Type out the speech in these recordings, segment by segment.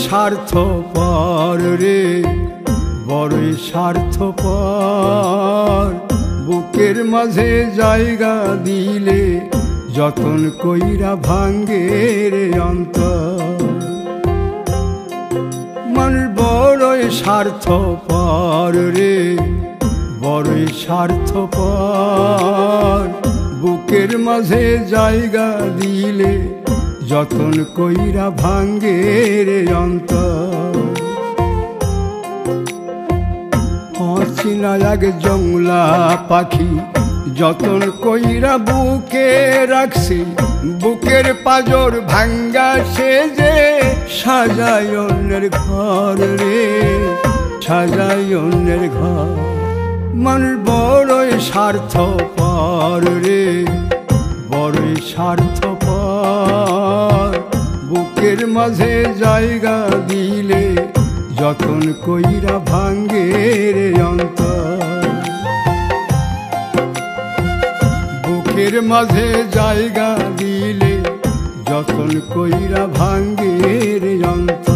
স্বার্থপর রে, বড়ই স্বার্থপর। বুকের মাঝে জায়গা দিলে যতন কইরা ভাঙ্গে রে অন্তর। মানুষ বড়ই স্বার্থপর রে, বড়ই স্বার্থপর। বুকের মাঝে জায়গা দিলে যতন কইরা ভাঙ্গে রে অন্তর। অচিনা এক জংলা পাখি যতন কইরা বুকে রাখছি, বুকের পাজর ভাঙ্গা সে যে সাজায় অন্যের ঘর রে, সাজায় অন্যের ঘর। মানুষ বড়ই স্বার্থপর রে, বড়ই স্বার্থপর। বুকের মাঝে জায়গা দিলে যতন কইরা ভাঙ্গে রে অন্তর। বুকের মাঝে জায়গা দিলে যতন কইরা ভাঙ্গে রে অন্তর।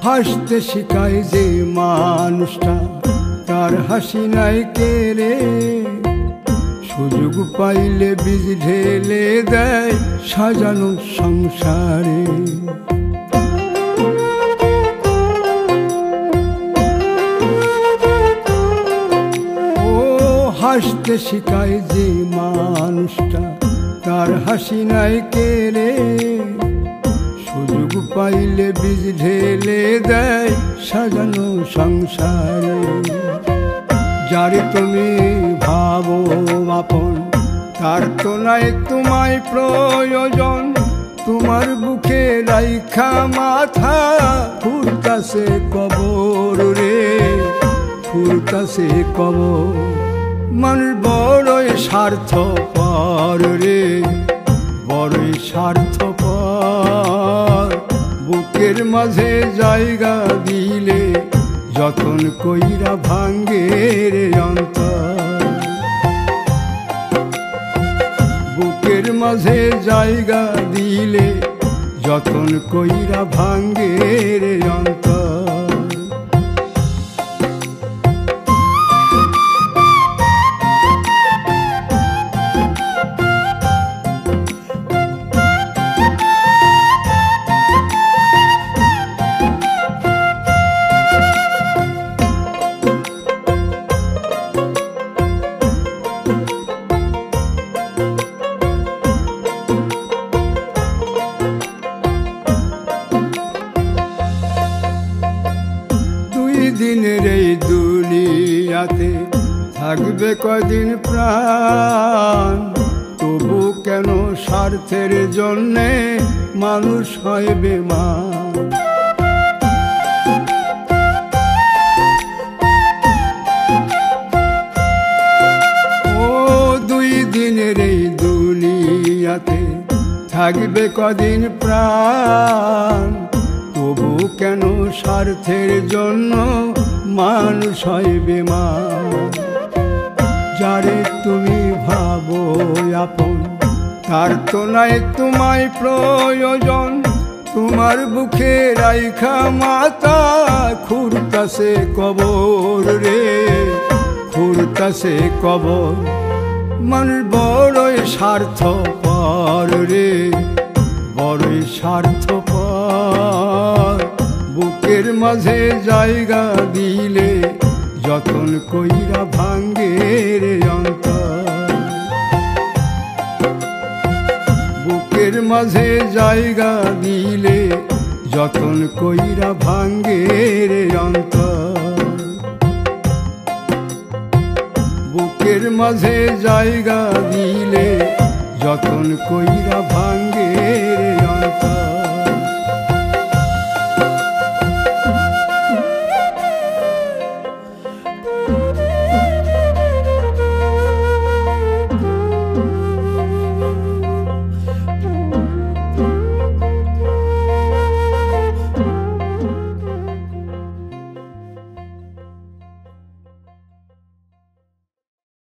হাসতে শিখায় যে মানুষটা, তার হাসি নাই কেড়ে। সুযোগ পাইলে বীজ ঢেলে দেয় সাজানো সংসারে। ও হাসতে শিখায় যে মানুষটা, তার হাসি নাই কেড়ে। সুযোগ পাইলে বীজ ঢেলে দেয় সাজানো সংসারে। যারে তুমি ভাবো আপন, তার তো নাই তোমায় প্রয়োজন। তোমার বুকে রাইখা মাথা ফুরতাছে কবর রে, ফুরতাছে কবর। মানুষ বড়ই স্বার্থপর রে, বড়ই স্বার্থপর। বুকের মাঝে জায়গা দিলে যতন কইরা ভাঙ্গে রে অন্তর। বুকের মাঝে জায়গা দিলে যতন কইরা ভাঙ্গে রে অন্তর। দিনের এই দুনিয়াতে থাকবে কদিন প্রাণ, তবু কেন স্বার্থের জন্যে মানুষ হয় বেমান। ও দুই দিনের এই দুনিয়াতে থাকবে কদিন প্রাণ, তবু কেন স্বার্থের জন্য মানুষ হয় বেমান। যারে তুমি ভাবো আপন, তার তো নাই তোমায় প্রয়োজন। তোমার বুকে রাইখা মাথা খুরতাছে কবর রে, খুরতাছে কবর। মানুষ বড়ই স্বার্থপর রে, বড়ই স্বার্থপর। বুকের মাঝে জায়গা দিলে যতন কইরা ভাঙ্গে রে অন্তর। বুকের মাঝে জায়গা দিলে যতন কইরা ভাঙ্গে রে অন্তর। বুকের মাঝে জায়গা দিলে যতন কইরা ভাঙ্গে